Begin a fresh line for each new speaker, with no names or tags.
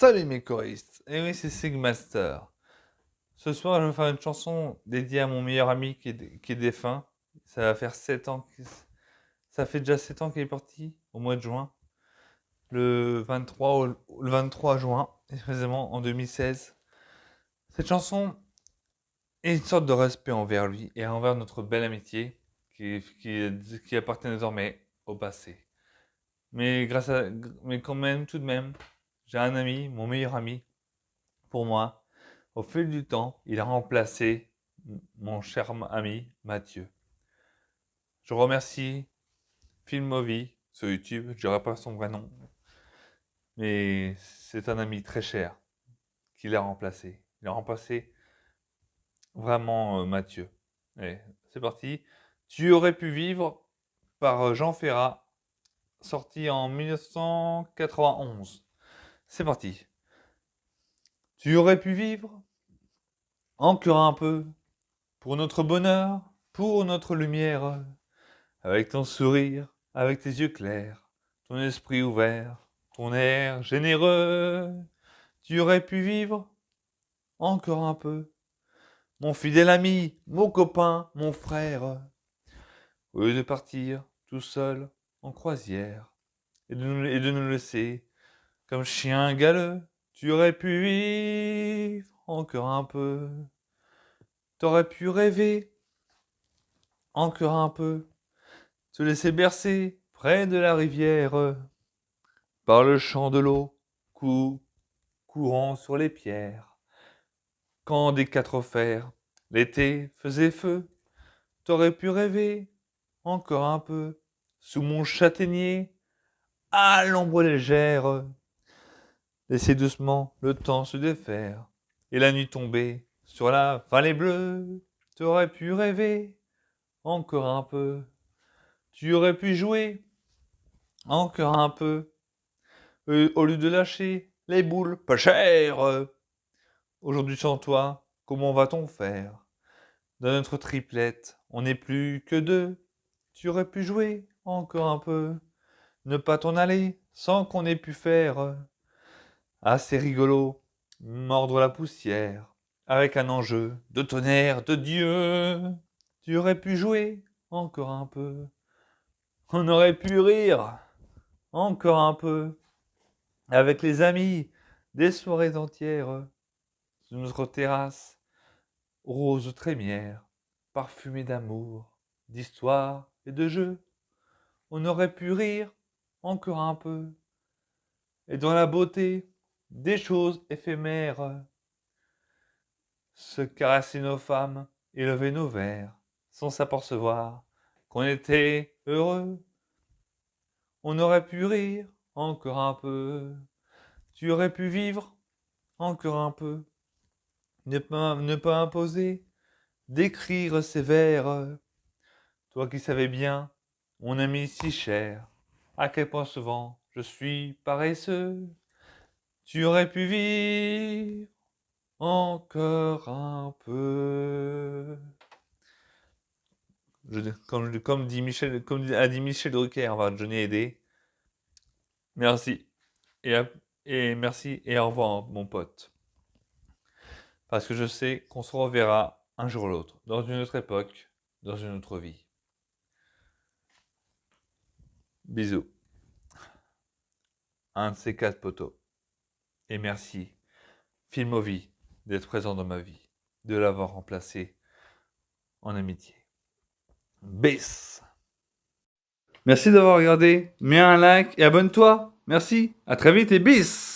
Salut mes choristes, et oui c'est Sigmaster. Ce soir je vais faire une chanson dédiée à mon meilleur ami qui est défunt. Ça va faire 7 ans, ça fait déjà 7 ans qu'il est parti, au mois de juin. Le 23 juin, précisément en 2016. Cette chanson est une sorte de respect envers lui et envers notre belle amitié qui appartient désormais au passé. Mais mais quand même, tout de même, j'ai un ami, mon meilleur ami, pour moi. Au fil du temps, il a remplacé mon cher ami Mathieu. Je remercie Filmovie sur YouTube, je dirai pas son vrai nom, mais c'est un ami très cher qui l'a remplacé. Il a remplacé vraiment Mathieu. Allez, c'est parti. Tu aurais pu vivre par Jean Ferrat, sorti en 1991. C'est parti. Tu aurais pu vivre encore un peu pour notre bonheur, pour notre lumière. Avec ton sourire, avec tes yeux clairs, ton esprit ouvert, ton air généreux, tu aurais pu vivre encore un peu. Mon fidèle ami, mon copain, mon frère, au lieu de partir tout seul en croisière et de nous laisser comme chien galeux, tu aurais pu vivre encore un peu. T'aurais pu rêver encore un peu, te laisser bercer près de la rivière par le chant de l'eau, courant sur les pierres. Quand des quatre fers, l'été faisait feu, t'aurais pu rêver encore un peu sous mon châtaignier, à l'ombre légère. Laisser doucement le temps se défaire et la nuit tomber sur la vallée bleue. T'aurais pu rêver encore un peu, tu aurais pu jouer encore un peu au lieu de lâcher les boules pas chères. Aujourd'hui sans toi, comment va-t-on faire? Dans notre triplette, on n'est plus que deux. Tu aurais pu jouer encore un peu, ne pas t'en aller sans qu'on ait pu faire. Assez rigolo, mordre la poussière, avec un enjeu de tonnerre de Dieu. Tu aurais pu jouer encore un peu, on aurait pu rire encore un peu, avec les amis, des soirées entières, sur notre terrasse, rose trémière, parfumée d'amour, d'histoire et de jeux. On aurait pu rire encore un peu, et dans la beauté des choses éphémères, se caresser nos femmes et lever nos verres, sans s'apercevoir qu'on était heureux. On aurait pu rire encore un peu, tu aurais pu vivre encore un peu, ne pas imposer d'écrire ces vers. Toi qui savais bien, mon ami si cher, à quel point souvent je suis paresseux. Tu aurais pu vivre encore un peu. Comme a dit Michel Drucker, on va Johnny aider. Merci. Et, et merci et au revoir, mon pote. Parce que je sais qu'on se reverra un jour ou l'autre, dans une autre époque, dans une autre vie. Bisous. Un de ces quatre poteaux. Et merci, Filmovie, d'être présent dans ma vie, de l'avoir remplacé en amitié. Bis. Merci d'avoir regardé, mets un like et abonne-toi. Merci, à très vite et bis.